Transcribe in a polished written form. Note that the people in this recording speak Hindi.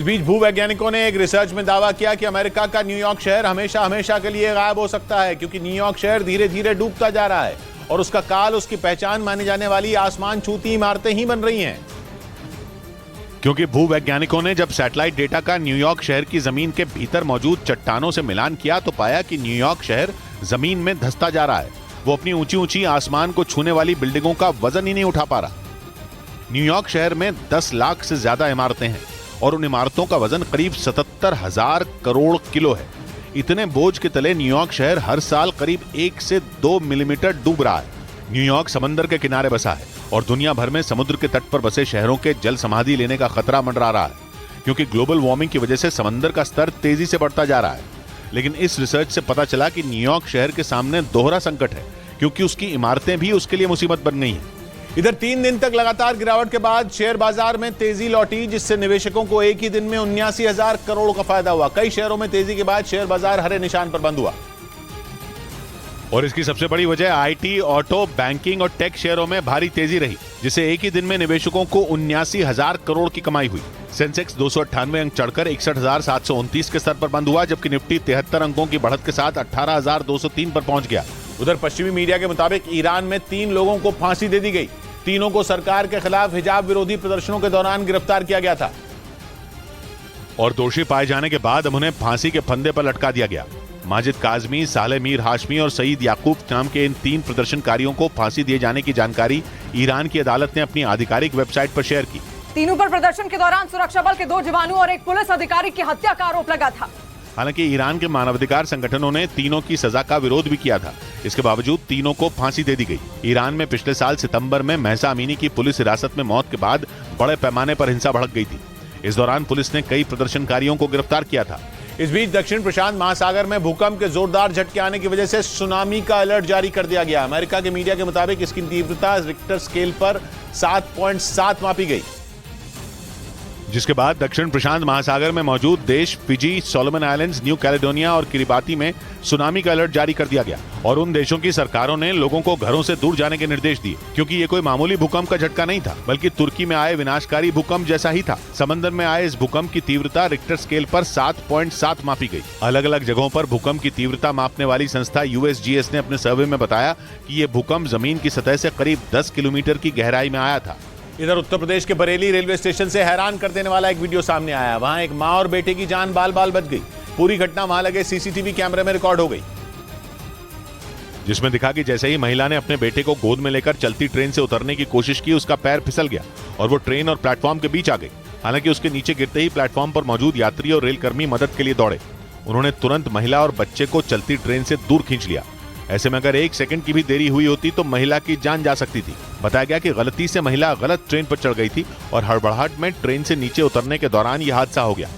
इस बीच भूवैज्ञानिकों ने एक रिसर्च में दावा किया कि अमेरिका का न्यूयॉर्क शहर हमेशा हमेशा के लिए गायब हो सकता है, क्योंकि न्यूयॉर्क शहर धीरे धीरे डूबता जा रहा है और उसका काल, उसकी पहचान मानी जाने वाली आसमान छूती इमारतें ही बन रही हैं। क्योंकि भूवैज्ञानिकों ने जब सैटेलाइट डेटा का न्यूयॉर्क शहर की जमीन के भीतर मौजूद चट्टानों से मिलान किया तो पाया कि न्यूयॉर्क शहर जमीन में धंसता जा रहा है। वो अपनी ऊंची ऊंची आसमान को छूने वाली बिल्डिंगों का वजन ही नहीं उठा पा रहा। न्यूयॉर्क शहर में 10 लाख से ज्यादा इमारतें हैं और उन इमारतों का वजन करीब 77,000 करोड़ किलो है। इतने बोझ के तले न्यूयॉर्क शहर हर साल करीब 1 से 2 मिलीमीटर डूब रहा है। न्यूयॉर्क समंदर के किनारे बसा है और दुनिया भर में समुद्र के तट पर बसे शहरों के जल समाधि लेने का खतरा मंडरा रहा है, क्योंकि ग्लोबल वार्मिंग की वजह से समंदर का स्तर तेजी से बढ़ता जा रहा है। लेकिन इस रिसर्च से पता चला कि न्यूयॉर्क शहर के सामने दोहरा संकट है, क्योंकि उसकी इमारतें भी उसके लिए मुसीबत बन गई हैं। इधर 3 दिन तक लगातार गिरावट के बाद शेयर बाजार में तेजी लौटी, जिससे निवेशकों को एक ही दिन में 79,000 करोड़ का फायदा हुआ। कई शेयरों में तेजी के बाद शेयर बाजार हरे निशान पर बंद हुआ और इसकी सबसे बड़ी वजह आईटी, ऑटो, बैंकिंग और टेक शेयरों में भारी तेजी रही, जिससे एक ही दिन में निवेशकों को 79,000 करोड़ की कमाई हुई। सेंसेक्स 298 अंक चढ़कर 61,729 के स्तर पर बंद हुआ, जबकि निफ्टी 73 अंकों की बढ़त के साथ 18,203 पर पहुंच गया। उधर पश्चिमी मीडिया के मुताबिक ईरान में 3 लोगों को फांसी दे दी गई। तीनों को सरकार के खिलाफ हिजाब विरोधी प्रदर्शनों के दौरान गिरफ्तार किया गया था और दोषी पाए जाने के बाद उन्हें फांसी के फंदे पर लटका दिया गया। माजिद काजमी, सालेह मीर हाशमी और सईद याकूब नाम के इन 3 प्रदर्शनकारियों को फांसी दिए जाने की जानकारी ईरान की अदालत ने अपनी आधिकारिक वेबसाइट पर शेयर की। तीनों पर प्रदर्शन के दौरान सुरक्षा बल के 2 जवानों और एक पुलिस अधिकारी की हत्या का आरोप लगा था। हालांकि ईरान के मानवाधिकार संगठनों ने तीनों की सजा का विरोध भी किया था। इसके बावजूद तीनों को फांसी दे दी गई। ईरान में पिछले साल सितंबर में महसा अमीनी की पुलिस हिरासत में मौत के बाद बड़े पैमाने पर हिंसा भड़क गई थी। इस दौरान पुलिस ने कई प्रदर्शनकारियों को गिरफ्तार किया था। इस बीच दक्षिण प्रशांत महासागर में भूकंप के जोरदार झटके आने की वजह से सुनामी का अलर्ट जारी कर दिया गया। अमेरिका के मीडिया के मुताबिक इसकी तीव्रता रिक्टर स्केल पर 7.7 मापी गई, जिसके बाद दक्षिण प्रशांत महासागर में मौजूद देश Fiji, Solomon islands, new Caledonia और किरिबाती में सुनामी का अलर्ट जारी कर दिया गया और उन देशों की सरकारों ने लोगों को घरों से दूर जाने के निर्देश दिए, क्योंकि ये कोई मामूली भूकंप का झटका नहीं था, बल्कि तुर्की में आए विनाशकारी भूकंप जैसा ही था। समंदर में आए इस भूकंप की तीव्रता रिक्टर स्केल पर 7.7 मापी गई। अलग अलग जगहों पर भूकंप की तीव्रता मापने वाली संस्था USGS ने अपने सर्वे में बताया कि ये भूकंप जमीन की सतह से करीब 10 किलोमीटर की गहराई में आया था। इधर उत्तर प्रदेश के बरेली रेलवे स्टेशन से हैरान कर देने वाला एक वीडियो सामने आया। वहां एक मां और बेटे की जान बाल बाल बच गई। पूरी घटना वहां लगे CCTV कैमरे में रिकॉर्ड हो गई, जिसमें दिखा कि जैसे ही महिला ने अपने बेटे को गोद में लेकर चलती ट्रेन से उतरने की कोशिश की, उसका पैर फिसल गया और वो ट्रेन और प्लेटफॉर्म के बीच आ गई। हालांकि उसके नीचे गिरते ही प्लेटफॉर्म पर मौजूद यात्री और रेलकर्मी मदद के लिए दौड़े। उन्होंने तुरंत महिला और बच्चे को चलती ट्रेन से दूर खींच लिया। ऐसे में अगर 1 सेकंड की भी देरी हुई होती तो महिला की जान जा सकती थी। बताया गया कि गलती से महिला गलत ट्रेन पर चढ़ गई थी और हड़बड़ाहट में ट्रेन से नीचे उतरने के दौरान यह हादसा हो गया।